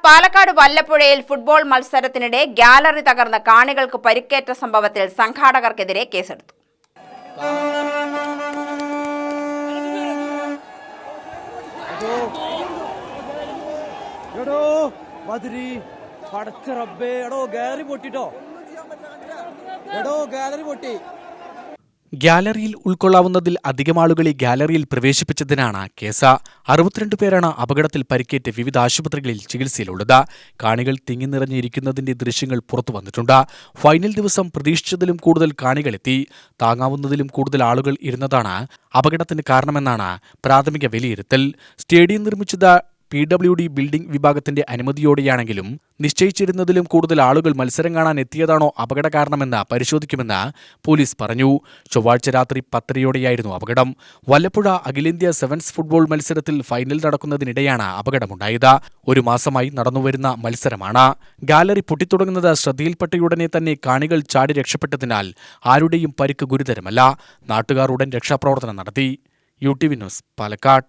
Palakkad വല്ലപ്പുഴയിൽ football മത്സരത്തിനിടെ gallery തകർന്ന് കാണികൾക്ക് പരിക്കേറ്റ സംഭവത്തിൽ സംഘാടകർക്കെതിരെ കേസെടുത്തു. ഗാലറിയിൽ ഉൾക്കൊള്ളാവുന്നതിൽ അധികം ആളുകളെ ഗാലറിയിൽ പ്രവേശിപ്പിച്ചതിനാണ് കേസ്. 62 പേരാണ് അപകടത്തിൽ പരിക്കേറ്റ് വിവിധ ആശുപത്രികളിൽ ചികിത്സയിലുള്ളത്. കാണികൾ തിങ്ങി നിറഞ്ഞിരിക്കുന്നതിന്റെ ദൃശ്യങ്ങൾ പുറത്തു വന്നിട്ടുണ്ട്. ഫൈനൽ ദിവസം പ്രതീക്ഷിച്ചതിലും കൂടുതൽ കാണികളെത്തി. താങ്ങാവുന്നതിലും കൂടുതൽ ആളുകൾ ഇരുന്നതാണ് അപകടത്തിന് കാരണമെന്നാണ് പ്രാഥമിക വിലയിരുത്തൽ. സ്റ്റേഡിയം നിർമ്മിച്ചത് PWD ബിൽഡിംഗ് വിഭാഗത്തിന്റെ അനുമതിയോടെയാണെങ്കിലും നിശ്ചയിച്ചിരുന്നതിലും കൂടുതൽ ആളുകൾ മത്സരം കാണാൻ എത്തിയതാണോ അപകട കാരണമെന്ന് പരിശോധിക്കുമെന്ന് പോലീസ് പറഞ്ഞു. ചൊവ്വാഴ്ച രാത്രി 10:30യോടെയായിരുന്നു അപകടം. വല്ലപ്പുഴ അഖിലേന്ത്യാ സെവൻസ് ഫുട്ബോൾ മത്സരത്തിൽ ഫൈനൽ നടക്കുന്നതിനിടെയാണ് അപകടമുണ്ടായത്. ഒരു മാസമായി നടന്നുവരുന്ന മത്സരമാണ്. ഗാലറി പൊട്ടിത്തുടങ്ങുന്നത് ശ്രദ്ധയിൽപ്പെട്ടയുടനെ തന്നെ കാണികൾ ചാടി രക്ഷപ്പെട്ടതിനാൽ ആരുടെയും പരിക്ക് ഗുരുതരമല്ല. നാട്ടുകാർ ഉടൻ രക്ഷാപ്രവർത്തനം നടത്തി. UTV news, Palakkad.